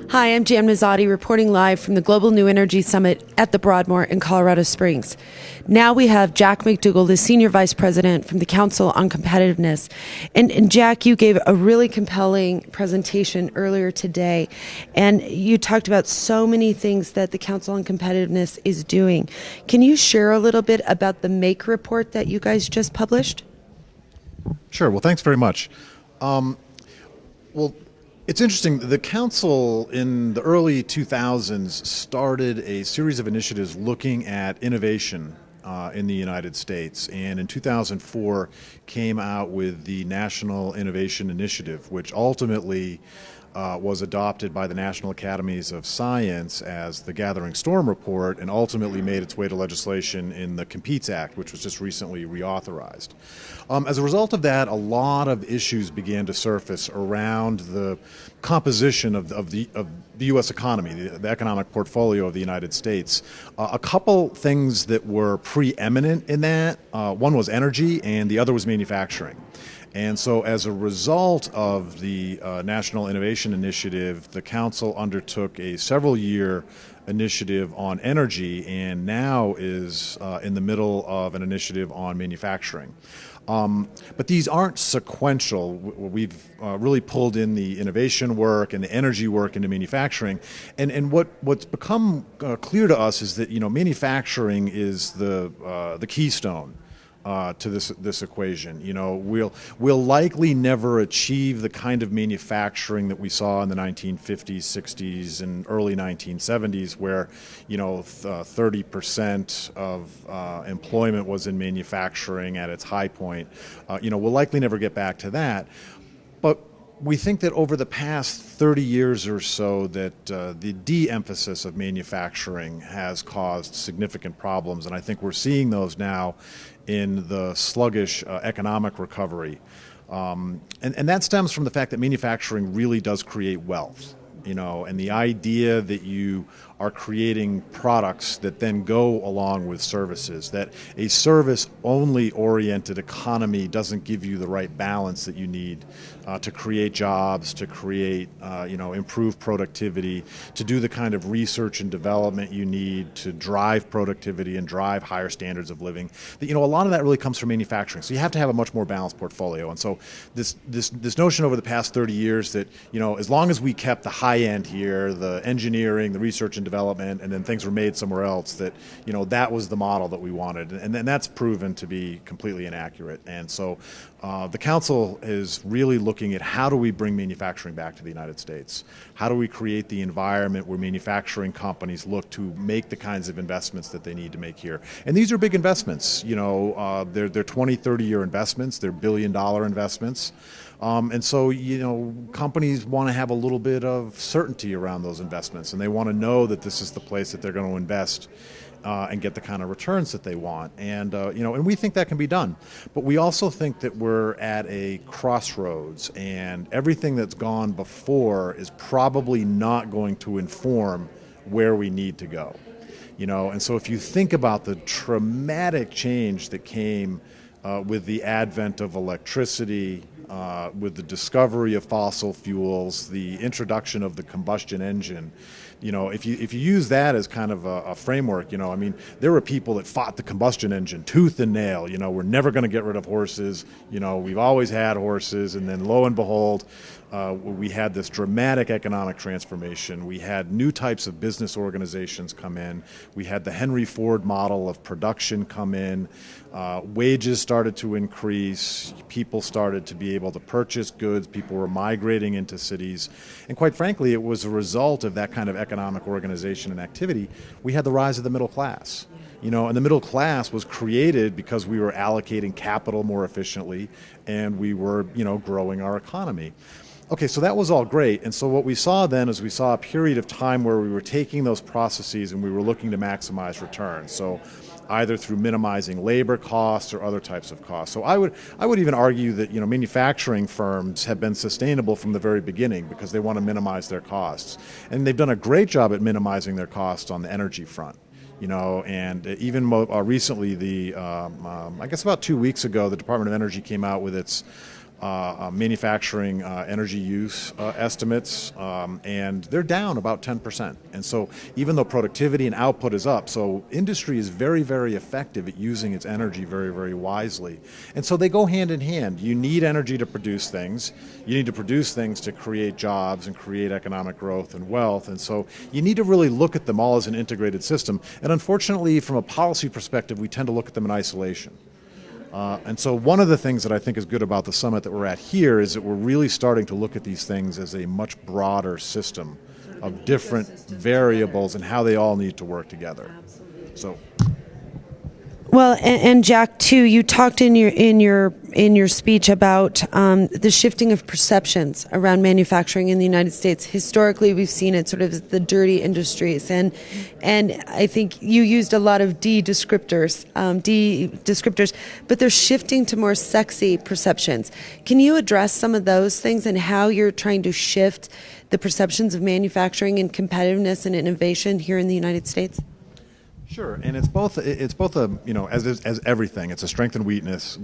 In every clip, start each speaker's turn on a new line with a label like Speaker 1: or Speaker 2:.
Speaker 1: Hi, I'm Jan Mazotti reporting live from the Global New Energy Summit at the Broadmoor in Colorado Springs. Now we have Jack McDougle, the Senior Vice President from the Council on Competitiveness. And Jack, you gave a really compelling presentation earlier today, and you talked about so many things that the Council on Competitiveness is doing. Can you share a little bit about the MAKE report that you guys just published?
Speaker 2: Sure. Well, thanks very much. It's interesting. The Council in the early 2000s started a series of initiatives looking at innovation in the United States, and in 2004 came out with the National Innovation Initiative, which ultimately was adopted by the National Academies of Science as the Gathering Storm Report, and ultimately made its way to legislation in the Competes Act, which was just recently reauthorized. As a result of that, a lot of issues began to surface around the composition of the U.S. economy, the economic portfolio of the United States. A couple things that were preeminent in that, one was energy and the other was manufacturing. And so as a result of the National Innovation Initiative, the Council undertook a several-year initiative on energy and now is in the middle of an initiative on manufacturing. But these aren't sequential. We've really pulled in the innovation work and the energy work into manufacturing. And what's become clear to us is that, manufacturing is the keystone to this equation. We'll likely never achieve the kind of manufacturing that we saw in the 1950s, 60s, and early 1970s, where 30% of employment was in manufacturing at its high point. We'll likely never get back to that. But we think that over the past 30 years or so that the de-emphasis of manufacturing has caused significant problems, and I think we're seeing those now in the sluggish economic recovery. And that stems from the fact that manufacturing really does create wealth, and the idea that you are creating products that then go along with services, that a service-only oriented economy doesn't give you the right balance that you need to create jobs, to create, improve productivity, to do the kind of research and development you need to drive productivity and drive higher standards of living. A lot of that really comes from manufacturing. So you have to have a much more balanced portfolio. And so this notion over the past 30 years that, as long as we kept the high end here, the engineering, the research and development, and then things were made somewhere else, that that was the model that we wanted, and that's proven to be completely inaccurate. And so the Council is really looking at how do we bring manufacturing back to the United States? How do we create the environment where manufacturing companies look to make the kinds of investments that they need to make here? And these are big investments. They're 20, 30-year investments. They're billion-dollar investments. And so, companies want to have a little bit of certainty around those investments, and they want to know that this is the place that they're going to invest and get the kind of returns that they want. And, and we think that can be done. But we also think that we're at a crossroads, and everything that's gone before is probably not going to inform where we need to go. And so if you think about the traumatic change that came with the advent of electricity, with the discovery of fossil fuels, the introduction of the combustion engine, if you use that as kind of a framework, there were people that fought the combustion engine tooth and nail. We're never going to get rid of horses. We've always had horses, and then lo and behold, we had this dramatic economic transformation. We had new types of business organizations come in. We had the Henry Ford model of production come in. Wages started to increase. People started to be able to purchase goods. People were migrating into cities. And quite frankly, it was a result of that kind of economic organization and activity. We had the rise of the middle class. And the middle class was created because we were allocating capital more efficiently, and we were, growing our economy. Okay, so that was all great. And so what we saw then is we saw a period of time where we were taking those processes and we were looking to maximize returns. So either through minimizing labor costs or other types of costs. So I would even argue that manufacturing firms have been sustainable from the very beginning because they want to minimize their costs. And they've done a great job at minimizing their costs on the energy front. And even recently, I guess about 2 weeks ago, the Department of Energy came out with its manufacturing energy use estimates, and they're down about 10%. And so even though productivity and output is up, so industry is very, very effective at using its energy very, very wisely. And so they go hand in hand. You need energy to produce things. You need to produce things to create jobs and create economic growth and wealth. And so you need to really look at them all as an integrated system. And unfortunately, from a policy perspective, we tend to look at them in isolation. And so one of the things that I think is good about the summit that we're at here is that we're really starting to look at these things as a much broader system of different variables and how they all need to work together. So.
Speaker 1: Well, and Jack, too, you talked in your speech about the shifting of perceptions around manufacturing in the United States. Historically, we've seen it sort of as the dirty industries, and I think you used a lot of D descriptors, but they're shifting to more sexy perceptions. Can you address some of those things and how you're trying to shift the perceptions of manufacturing and competitiveness and innovation here in the United States?
Speaker 2: Sure, and it's both a as everything, it's a strength and weakness.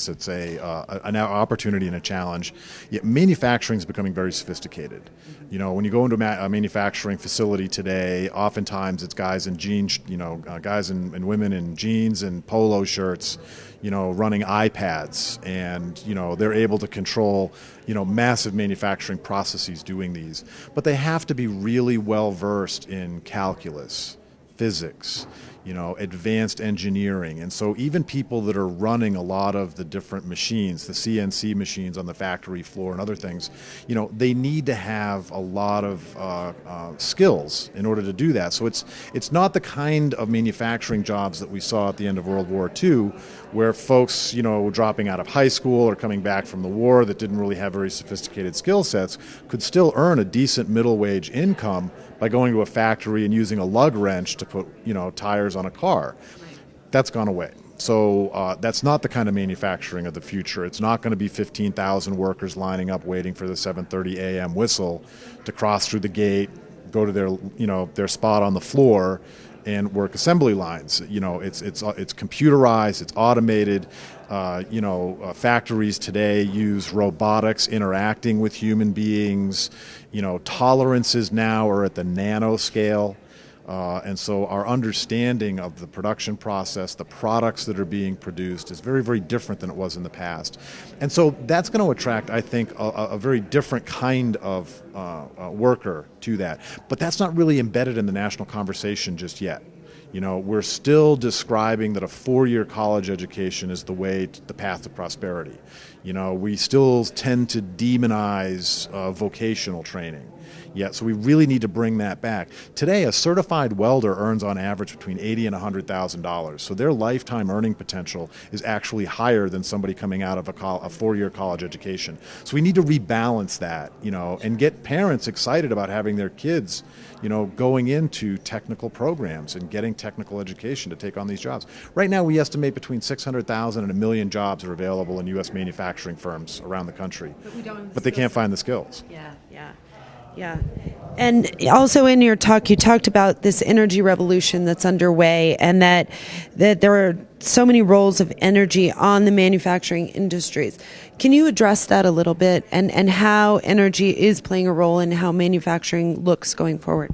Speaker 2: It's an opportunity and a challenge. Yet manufacturing is becoming very sophisticated. When you go into a manufacturing facility today, oftentimes it's guys in jeans, guys and women in jeans and polo shirts, running iPads, and they're able to control massive manufacturing processes doing these. But they have to be really well versed in calculus, physics, advanced engineering. And so even people that are running a lot of the different machines, the CNC machines on the factory floor and other things, they need to have a lot of skills in order to do that. So it's not the kind of manufacturing jobs that we saw at the end of World War II, where folks, dropping out of high school or coming back from the war that didn't really have very sophisticated skill sets could still earn a decent middle wage income by going to a factory and using a lug wrench to put, tires on a car. That's gone away. So that's not the kind of manufacturing of the future. It's not going to be 15,000 workers lining up waiting for the 7:30 a.m. whistle to cross through the gate, go to their spot on the floor, and work assembly lines. It's computerized, it's automated. Factories today use robotics interacting with human beings. Tolerances now are at the nanoscale. And so our understanding of the production process, the products that are being produced, is very, very different than it was in the past. And so that's going to attract, I think, a very different kind of worker to that. But that's not really embedded in the national conversation just yet. We're still describing that a 4-year college education is the path to prosperity. We still tend to demonize vocational training. So we really need to bring that back. Today, a certified welder earns on average between $80,000 and $100,000. So their lifetime earning potential is actually higher than somebody coming out of a 4-year college education. So we need to rebalance that, and get parents excited about having their kids, going into technical programs and getting technical education to take on these jobs. Right now, we estimate between 600,000 and 1 million jobs are available in U.S. manufacturing firms around the country, but they can't find the skills.
Speaker 1: Yeah. And also in your talk, you talked about this energy revolution that's underway, and that there are so many roles of energy on the manufacturing industries. Can you address that a little bit, and how energy is playing a role in how manufacturing looks going forward?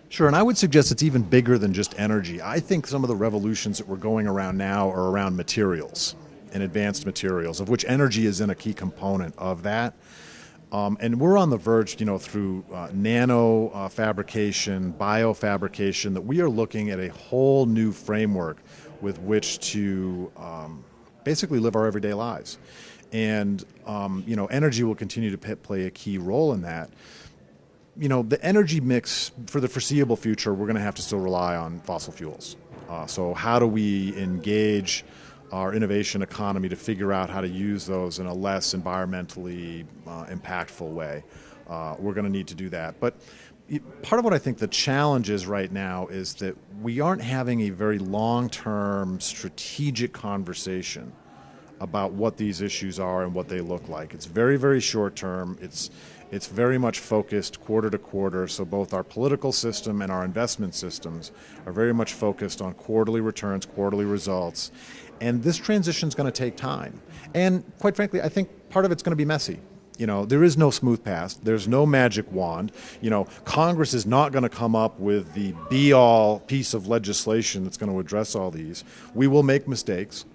Speaker 2: Sure, and I would suggest it's even bigger than just energy. I think some of the revolutions that we're going around now are around materials and advanced materials, of which energy is in a key component of that. And we're on the verge, through nano fabrication, biofabrication, that we are looking at a whole new framework with which to basically live our everyday lives. And, energy will continue to play a key role in that. The energy mix for the foreseeable future, we're going to have to still rely on fossil fuels. So how do we engage our innovation economy to figure out how to use those in a less environmentally impactful way? We're going to need to do that. But part of what I think the challenge is right now is that we aren't having a very long-term strategic conversation about what these issues are and what they look like. It's very, very short-term. It's very much focused quarter to quarter, so both our political system and our investment systems are very much focused on quarterly returns, quarterly results. And this transition is going to take time. And quite frankly, I think part of it's going to be messy. There is no smooth path. There's no magic wand. Congress is not going to come up with the be-all piece of legislation that's going to address all these. We will make mistakes.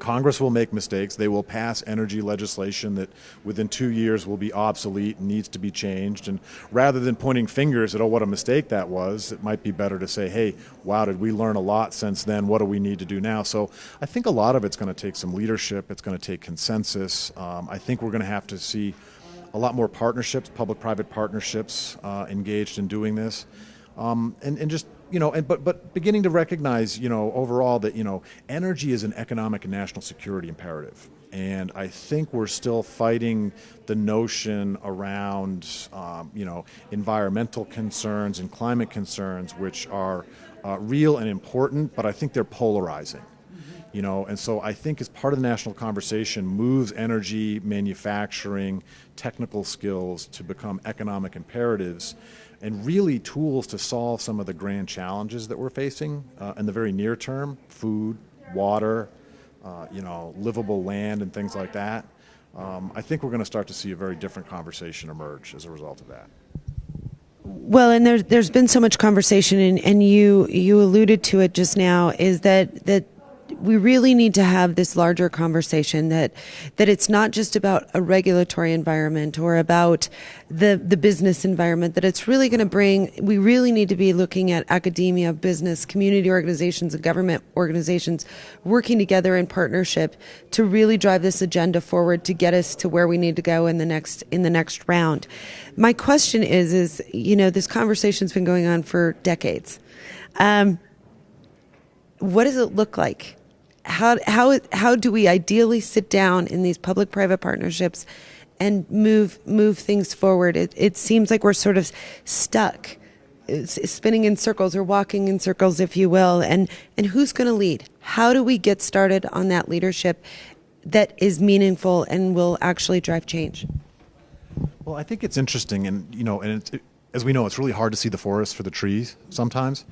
Speaker 2: Congress will make mistakes. They will pass energy legislation that within 2 years will be obsolete and needs to be changed. And rather than pointing fingers at, oh, what a mistake that was, it might be better to say, hey, wow, did we learn a lot since then? What do we need to do now? So I think a lot of it's going to take some leadership. It's going to take consensus. I think we're going to have to see a lot more partnerships, public-private partnerships engaged in doing this. And just, but beginning to recognize, overall that, energy is an economic and national security imperative. And I think we're still fighting the notion around, environmental concerns and climate concerns, which are real and important, but I think they're polarizing. And so I think as part of the national conversation moves energy, manufacturing, technical skills to become economic imperatives and really tools to solve some of the grand challenges that we're facing in the very near term: food, water, livable land and things like that. I think we're going to start to see a very different conversation emerge as a result of that.
Speaker 1: Well, and there's been so much conversation, and you alluded to it just now, is that we really need to have this larger conversation that it's not just about a regulatory environment or about the business environment, that it's really going to we really need to be looking at academia, business, community organizations, and government organizations working together in partnership to really drive this agenda forward to get us to where we need to go in the next round. My question is this conversation's been going on for decades. What does it look like? How do we ideally sit down in these public-private partnerships and move things forward? It seems like we're sort of stuck, spinning in circles or walking in circles, if you will. And who's going to lead? How do we get started on that leadership that is meaningful and will actually drive change?
Speaker 2: Well, I think it's interesting, and as we know, it's really hard to see the forest for the trees sometimes.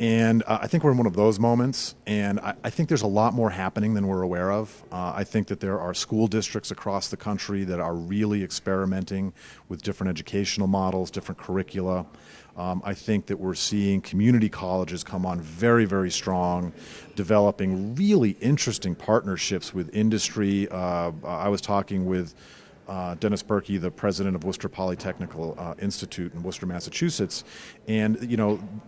Speaker 2: And I think we're in one of those moments, and I think there's a lot more happening than we're aware of. I think that there are school districts across the country that are really experimenting with different educational models, different curricula. I think that we're seeing community colleges come on very, very strong, developing really interesting partnerships with industry. I was talking with Dennis Berkey, the president of Worcester Polytechnical Institute in Worcester, Massachusetts, and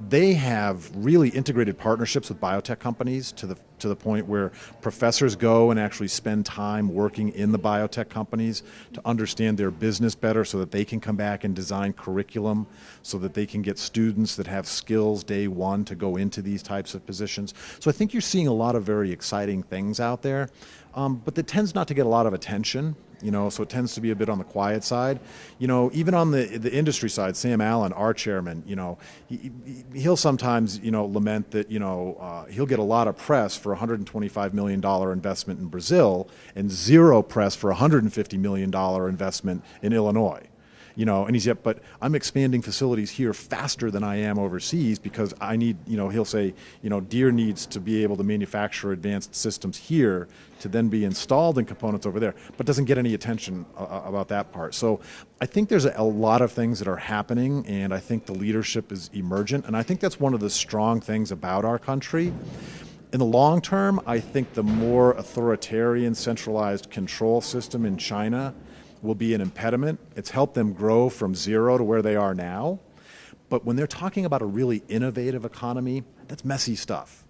Speaker 2: they have really integrated partnerships with biotech companies to the point where professors go and actually spend time working in the biotech companies to understand their business better, so that they can come back and design curriculum, so that they can get students that have skills day one to go into these types of positions. So I think you're seeing a lot of very exciting things out there, but that tends not to get a lot of attention. So it tends to be a bit on the quiet side. Even on the industry side, Sam Allen, our chairman, he'll sometimes, lament that, he'll get a lot of press for a $125 million investment in Brazil and zero press for a $150 million investment in Illinois. And he's but I'm expanding facilities here faster than I am overseas because I need, he'll say, Deere needs to be able to manufacture advanced systems here to then be installed in components over there, but doesn't get any attention about that part. So I think there's a lot of things that are happening, and I think the leadership is emergent, and I think that's one of the strong things about our country. In the long term, I think the more authoritarian, centralized control system in China will be an impediment. It's helped them grow from zero to where they are now. But when they're talking about a really innovative economy, that's messy stuff,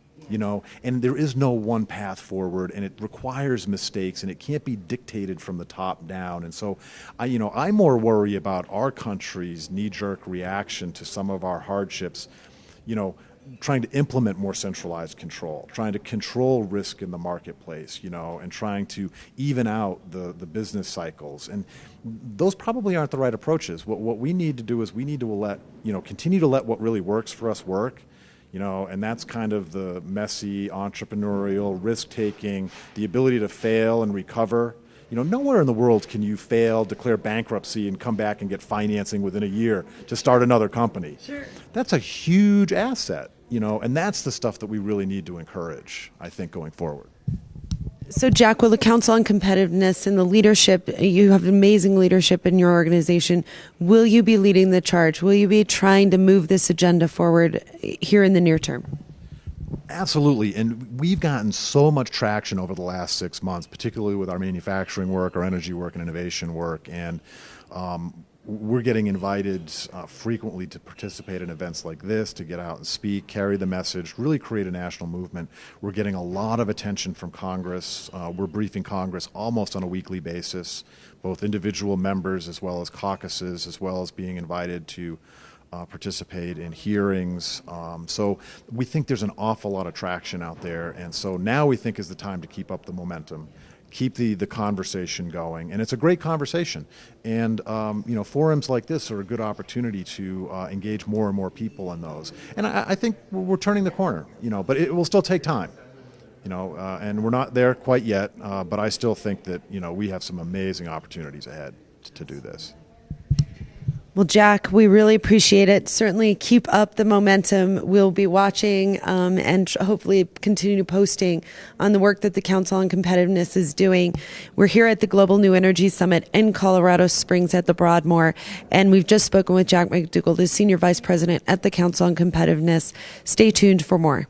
Speaker 2: and there is no one path forward, and it requires mistakes, and it can't be dictated from the top down. And so, I more worry about our country's knee-jerk reaction to some of our hardships, trying to implement more centralized control, trying to control risk in the marketplace, and trying to even out the business cycles. And those probably aren't the right approaches. What we need to do is we need to continue to let what really works for us work, and that's kind of the messy, entrepreneurial, risk-taking, the ability to fail and recover. Nowhere in the world can you fail, declare bankruptcy, and come back and get financing within a year to start another company.
Speaker 1: Sure.
Speaker 2: That's a huge asset, and that's the stuff that we really need to encourage, I think, going forward.
Speaker 1: So, Jack, will the Council on Competitiveness and the leadership, you have amazing leadership in your organization, will you be leading the charge? Will you be trying to move this agenda forward here in the near term?
Speaker 2: Absolutely. And we've gotten so much traction over the last 6 months, particularly with our manufacturing work, our energy work, and innovation work. And we're getting invited frequently to participate in events like this, to get out and speak, carry the message, really create a national movement. We're getting a lot of attention from Congress. We're briefing Congress almost on a weekly basis, both individual members as well as caucuses, as well as being invited to participate in hearings. So we think there's an awful lot of traction out there. And so now we think is the time to keep up the momentum, keep the conversation going. And it's a great conversation. And, forums like this are a good opportunity to engage more and more people in those. And I think we're turning the corner, but it will still take time. And we're not there quite yet, but I still think that, we have some amazing opportunities ahead to do this.
Speaker 1: Well, Jack, we really appreciate it. Certainly keep up the momentum. We'll be watching and hopefully continue posting on the work that the Council on Competitiveness is doing. We're here at the Global New Energy Summit in Colorado Springs at the Broadmoor, and we've just spoken with Jack McDougle, the Senior Vice President at the Council on Competitiveness. Stay tuned for more.